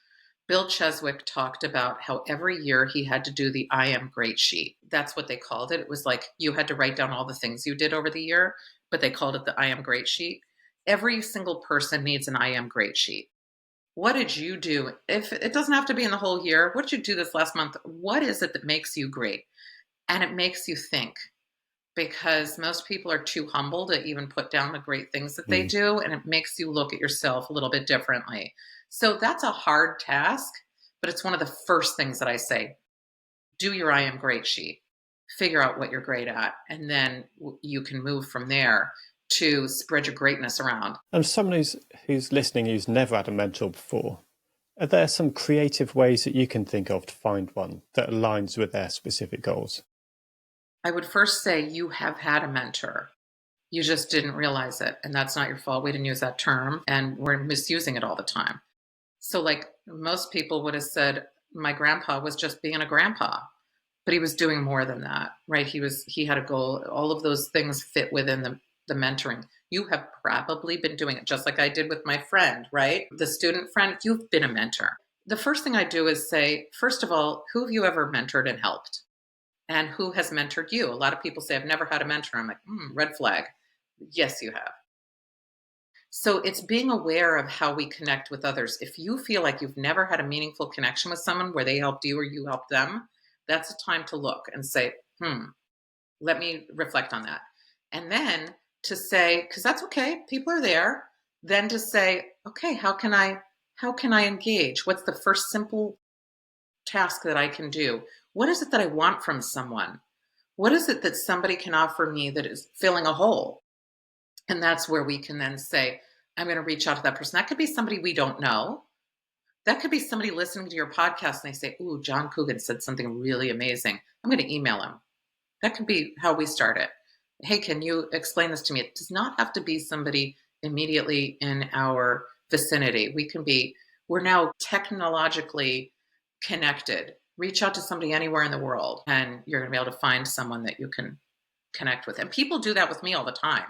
S3: Bill Cheswick talked about how every year he had to do the I am great sheet. That's what they called it. It was like you had to write down all the things you did over the year, but they called it the I am great sheet. Every single person needs an I am great sheet. What did you do? If it doesn't have to be in the whole year, what did you do this last month? What is it that makes you great? And it makes you think, because most people are too humble to even put down the great things that they
S2: Mm.
S3: do. And it makes you look at yourself a little bit differently. So that's a hard task, but it's one of the first things that I say. Do your I am great sheet, figure out what you're great at, and then you can move from there to spread your greatness around.
S2: And someone who's listening who's never had a mentor before, are there some creative ways that you can think of to find one that aligns with their specific goals?
S3: I would first say you have had a mentor. You just didn't realize it. And that's not your fault. We didn't use that term and we're misusing it all the time. So, like most people would have said, my grandpa was just being a grandpa, but he was doing more than that, right? He had a goal. All of those things fit within the mentoring. You have probably been doing it just like I did with my friend, right? The student friend, you've been a mentor. The first thing I do is say, first of all, who have you ever mentored and helped? And who has mentored you? A lot of people say, I've never had a mentor. I'm like, red flag. Yes, you have. So it's being aware of how we connect with others. If you feel like you've never had a meaningful connection with someone where they helped you or you helped them, that's a time to look and say, let me reflect on that. And then to say, because that's okay, people are there, then to say, okay, how can I engage? What's the first simple task that I can do? What is it that I want from someone? What is it that somebody can offer me that is filling a hole? And that's where we can then say, I'm going to reach out to that person. That could be somebody we don't know. That could be somebody listening to your podcast and they say, ooh, John Coogan said something really amazing. I'm going to email him. That could be how we start it. Hey, can you explain this to me? It does not have to be somebody immediately in our vicinity. We're now technologically connected. Reach out to somebody anywhere in the world and you're going to be able to find someone that you can connect with. And people do that with me all the time.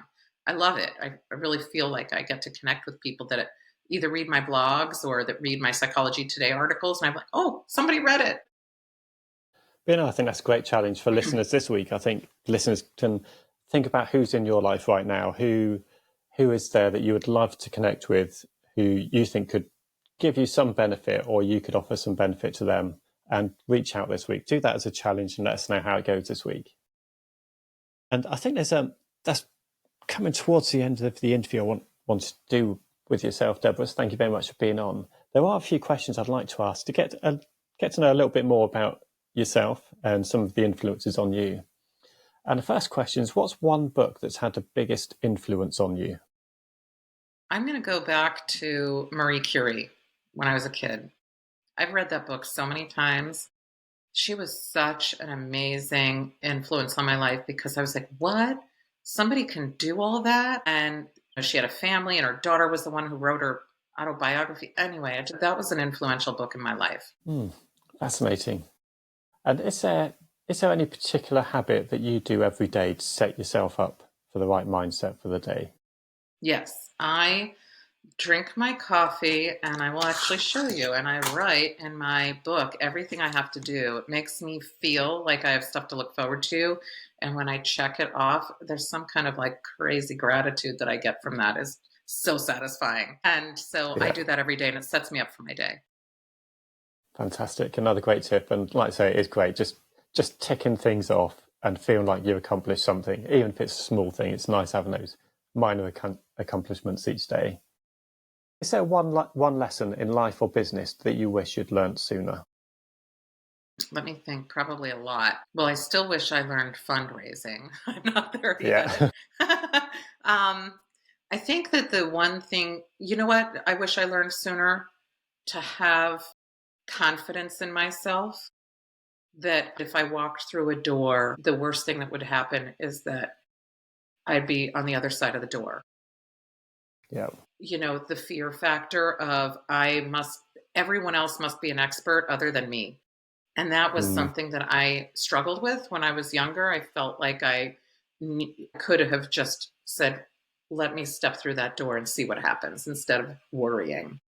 S3: I love it. I really feel like I get to connect with people that either read my blogs or that read my Psychology Today articles. And I'm like, oh, somebody read it.
S2: I think that's a great challenge for listeners this week. I think listeners can think about who's in your life right now, who is there that you would love to connect with, who you think could give you some benefit or you could offer some benefit to them, and reach out this week. Do that as a challenge and let us know how it goes this week. And I think that's coming towards the end of the interview I want to do with yourself, Deborah. So thank you very much for being on. There are a few questions I'd like to ask to get to know a little bit more about yourself and some of the influences on you. And the first question is, what's one book that's had the biggest influence on you?
S3: I'm going to go back to Marie Curie when I was a kid. I've read that book so many times. She was such an amazing influence on my life because I was like, what? Somebody can do all that? And she had a family and her daughter was the one who wrote her autobiography. Anyway, that was an influential book in my life.
S2: Fascinating. And is there any particular habit that you do every day to set yourself up for the right mindset for the day?
S3: Yes, I drink my coffee and I will actually show you. And I write in my book everything I have to do. It makes me feel like I have stuff to look forward to. And when I check it off, there's some kind of like crazy gratitude that I get from that. Is so satisfying. And so I do that every day and it sets me up for my day.
S2: Fantastic. Another great tip. And like I say, it is great. Just ticking things off and feeling like you've accomplished something. Even if it's a small thing, it's nice having those minor accomplishments each day. Is there one lesson in life or business that you wish you'd learned sooner?
S3: Let me think. Probably a lot. Well, I still wish I learned fundraising. I'm not there yet. I think that the one thing, you know what, I wish I learned sooner, to have confidence in myself, that if I walked through a door, the worst thing that would happen is that I'd be on the other side of the door.
S2: Yeah.
S3: You know, the fear factor of everyone else must be an expert other than me. And that was something that I struggled with when I was younger. I felt like I could have just said, let me step through that door and see what happens instead of worrying.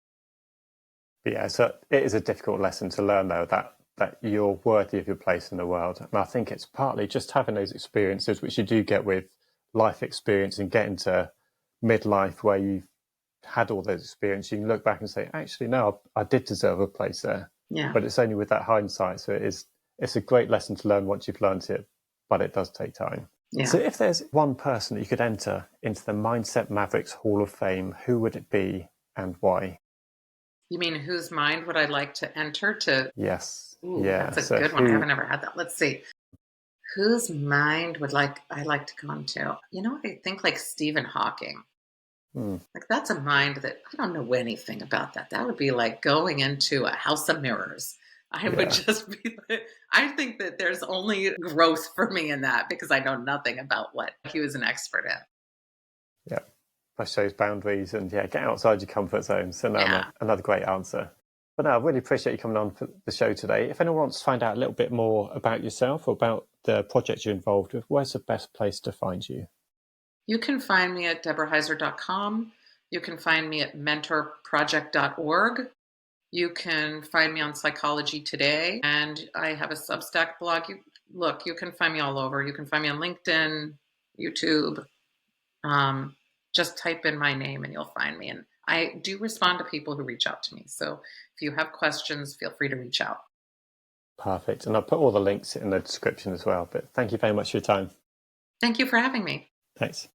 S2: But yeah, so it is a difficult lesson to learn, though, that you're worthy of your place in the world. And I think it's partly just having those experiences, which you do get with life experience and getting to midlife where you've had all those experiences. You can look back and say, actually, no, I did deserve a place there.
S3: Yeah.
S2: But it's only with that hindsight. So it's a great lesson to learn once you've learned it, but it does take time.
S3: Yeah.
S2: So if there's one person that you could enter into the Mindset Mavericks Hall of Fame, who would it be and why?
S3: You mean whose mind would I like to enter to?
S2: Yes.
S3: Ooh,
S2: yeah.
S3: That's a good one. I haven't ever had that. Let's see. Whose mind would I like to go into? You know, I think like Stephen Hawking. Like that's a mind that I don't know anything about that. That would be like going into a house of mirrors. I would just be like, I think that there's only growth for me in that because I know nothing about what he was an expert in.
S2: Yeah. Push those boundaries and get outside your comfort zone. So another great answer. But no, I really appreciate you coming on for the show today. If anyone wants to find out a little bit more about yourself or about the project you're involved with, where's the best place to find you?
S3: You can find me at deborahheiser.com. You can find me at mentorproject.org. You can find me on Psychology Today, and I have a Substack blog. You can find me all over. You can find me on LinkedIn, YouTube. Just type in my name and you'll find me. And I do respond to people who reach out to me. So if you have questions, feel free to reach out.
S2: Perfect. And I'll put all the links in the description as well. But thank you very much for your time.
S3: Thank you for having me.
S2: Thanks.